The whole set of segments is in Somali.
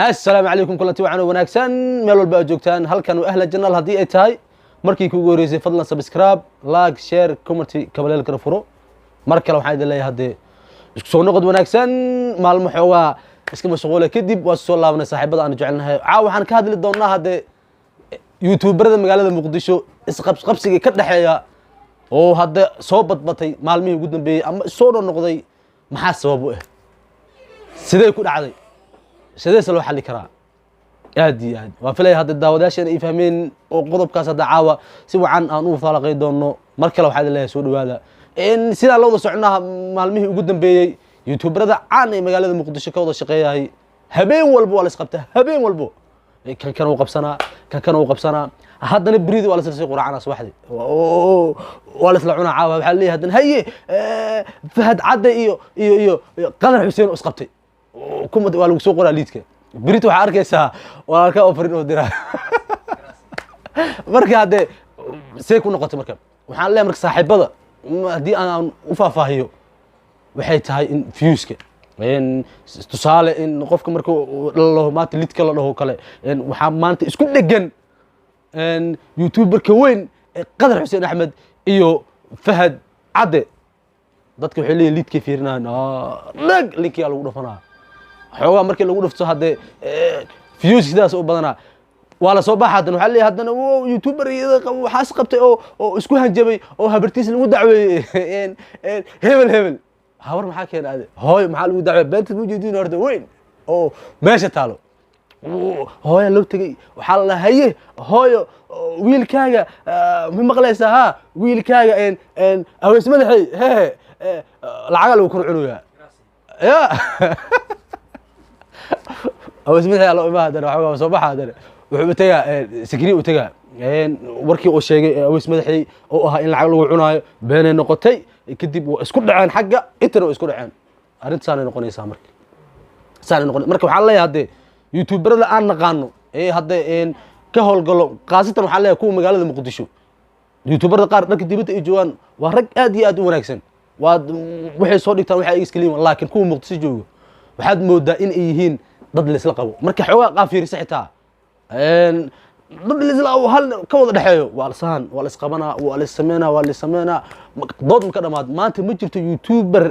السلام عليكم كلنتي وعنا وناكسن ميل walba joogtaan halkan waa ahla jannal hadii ay tahay markii kugu horeysay fadlan subscribe like share comment kabaleel kala furo mar kale waxaan idin leeyahay hadee isku soo noqod wanaagsan maalmo xoogaa iska mashquulay kadib waa soo laabanay saaxiibada aan jecelnahay waxaan ka hadli doonaa hadee youtuberada magaalada muqdisho isqabsiga ka dhaxeeya oo hadda soo badbatay maalmihii ugu dambeeyay ama soo noqday maxaa sabab u ah sidee ku dhacday sidee loo xalli karaa aadi waa filay hadda daawadaashana ay fahmeen oo qodobkaas hadda caawa si wacan aan u falaqay doono mar kale waxaad leeyahay soo dhawaada in sida loo wada soconaha maalmihii ugu dambeeyay youtuberada caan ee magaalada muqdisho ka wada shaqeeyay habeen walba waa la isqabtaa habeen walba kan uu qabsanaa haddana bariid waa la sii quraacana subaxdii waa la isla cunaa caawa waxa leeyahay haddana haye fahad cadde iyo qadar xuseen oo isqabtay kuma waa lagu soo qoraa liidka bariid waxa arkaysaa waa ka ofarin oo diraa marka hadde see ku noqotay marka waxaan leeyahay marka saaxiibada haddii aan u faahfaahiyo waxay tahay in viewska tusaale in qofka marka la maanta lidka la dhaho kale waxaa maanta isku dhegan youtuberka weyn qadar xuseen axmed iyo fahad cadde dadka waxay leeyihin lidkay fiirinayaan dhag linkiyaa lagu dhafanaa xoogaa markii lagu dhufto haddee views sidaas u badanaa waa la soo baxa haddana waxaa leeyahay haddana youtuber waxaas qabtay oo isku hanjabay oo habartiis lagu dacweeyey hebel habar maxaa keena ade hooyo maxaa lagu dacweeyey beenta mujeediin horta weyn oo meesha taalo hooya loo tegey waxaa la haye hooyo wiilkaaga ma maqlaysaa ha wiilkaaga aweys madaxay lacaga lagu kor cunuyaa ya aweys madaxay loo imaa haddana waxaa soo baxa haddana wuxuu tagaa sikri u tagaa warkii uu sheegay aweys madaxay oo ahaa in lacag lagu cunaayo beenay noqotay kadib waa isku dhaceen xagga intana waa isku dhaceen arrintaasay noqonaysaa marka waxaan leeyahay haddee youtuberada aan naqaano hadda ka howlgalo qaasatan waxaan leeyahay kuwa magaalada muqdisho youtuberada qaar dhanka dibadda ay joogaan waa rag aad iyo aad u wanaagsan waxay soo dhigtaan waxay iska liimaan laakiin kuwa muqdisho jooga waxaad moodaa in ay yihiin dad laysla qabo marka xoogaa qaab fiirisa xitaa dad laysla hal ka wada dhexeeyo waa lasaan waa la isqabanaa waa la sameynaa dood ma ka dhamaad maanta ma jirto youtuber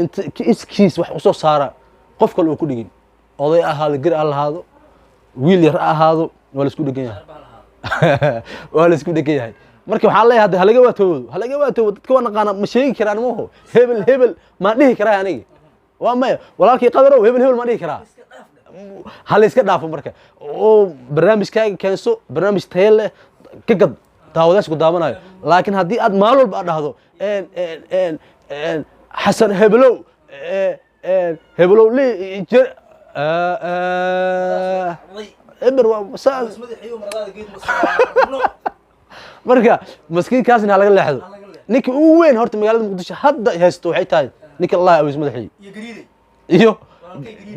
inta iskiis wax usoo saara qof kale oo ku dhigin oday ahaado gar ahaado wiil yar ahaado waa la isku dhegan yahay marka waxaan leeyahay hadda halaga waatoodo dadka waa naqaana ma sheegi karaan maaho hebel ma dhihi karaa aniga waa maya walaalkii qadarow hebel ma dhihi karaa hala iska dhaafo marka oo barnaamijkaaga keenso barnaamij tayo leh ka gad daawadaasha ku daawanayo laakiin haddii aad maalin walba aad dhahdo xasan hebelow marka maskiinkaasna ha laga leexdo ninka ugu weyn horta magaalada muqdisho hadda haysto waxay tahay ninka allah aweys madaxii iyo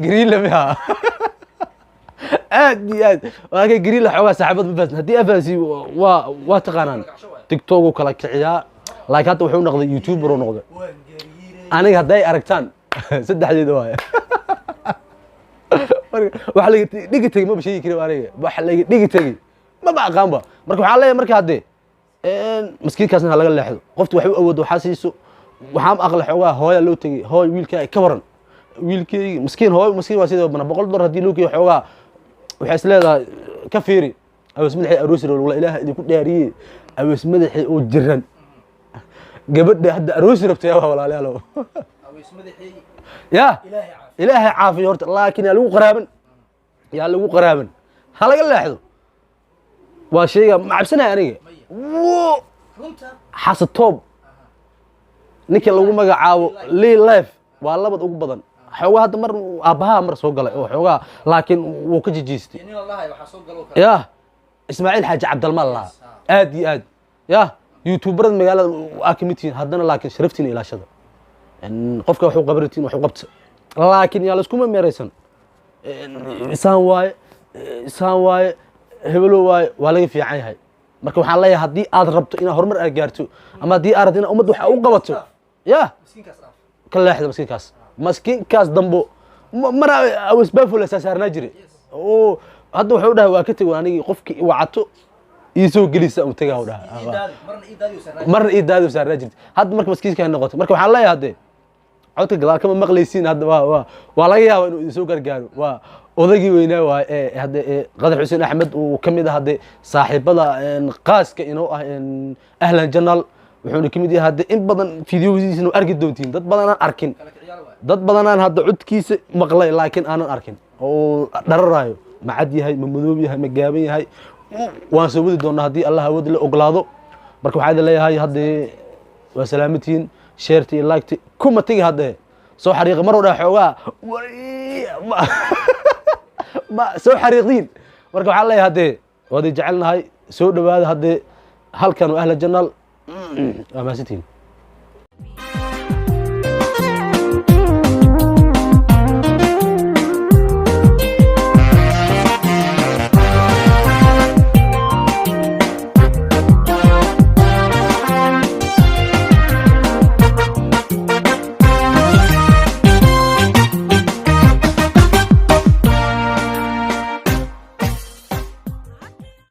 gariile miha aad iyo aad walaalkay gariile xoogaa saaxiibad ma fahasin haddii afahansi waa taqaanaan tiktok uu kala kiciyaa laakiin hadda wuxuu noqday youtuber uu noqday aniga hadday aragtaan saddexdeeda waay waxa laga dhigi tagay ma sheegi karo aniga waxa laga dhigi tagay ma aqaanba marka waxaan leeyahay marka hadde maskiinkaasna laga leexdo qoftu wax u awoodo waxa siiso waxaan aqla xoogaa hooya loo tagay hooy wiilkaaga ka waran wiilkayga maskiin waa sidoo bana $100 hadii loo geeyo xoogaa waxa isleedahay ka fiiri aweys madaxay aroosir wala ilaaha idinku dhaariyay aweys madaxay oo jiran gabadha hadda aroosir rabtay walaalayaal aweys madaxay ya ilaahay caafiyo horta laakiin yaa lagu qaraaban ha laga leexdo waa shayga ma cabsanaya aniga xasatoob ninka lagu magacaabo lii life waa labad ugu badan xoogaa hadda mar aabbaha mar soo galay oo xoogaa laakiin wuu ka jijiistay ya ismaaciil xaaji cabdalmaal lahaa aad iyo aad ya youtuberada magaalada aa ka mid tihiin haddana laakiin sharaftiina ilaashada qofka waxu qabartiin waxu qabta laakiin yaa laskuma meeraysan isaan waaye hebelo waaye waa laga fiican yahay marka waxaan leeyahay haddii aad rabto inaad horumar aad gaarto ama haddii aad rabto inaad ummadda wax u qabato ya ka leexda maskiinkaas dambo mar aweys baafula saarnaa jire oo hadda wuxuu dhahay waa ka tegay anigii qofkii wacato ii soo gelisa uu tagaa u dhahay marna ii daadi saaraa jirtay hadda marka maskiiska ay noqoto marka waxaan leeyahay hadde codka gadaal kama maqlaysiin hadda waa laga yaabaa inuu soo gargaaro waa odaygii weynaa waa hadde qadar xuseen axmed uu ka mid ah hadde saaxiibada qaaska inoo ah ahlan janaal wuxuuna ka mid yahay hadde in badan fideogiisina arki doontiin dad badan aan arkin dad badan aan hadda codkiisa maqlay laakiin aanan arkin oo dhararayo ma cad yahay ma madoob yahay ma gaaban yahay waan soo wadi doonaa haddii allah awood la oglaado marka waxaa idin leeyahay haddee waa salaamatiin sheerti iyo laagti kuma tegi haddee soo xariiqa mar odhaa xoogaa ma soo xariiqdiin marka waxaa leeyahay haddee waad jecelnahay soo dhawaada haddee halkan waa ahla janaal waa mahadsantihiin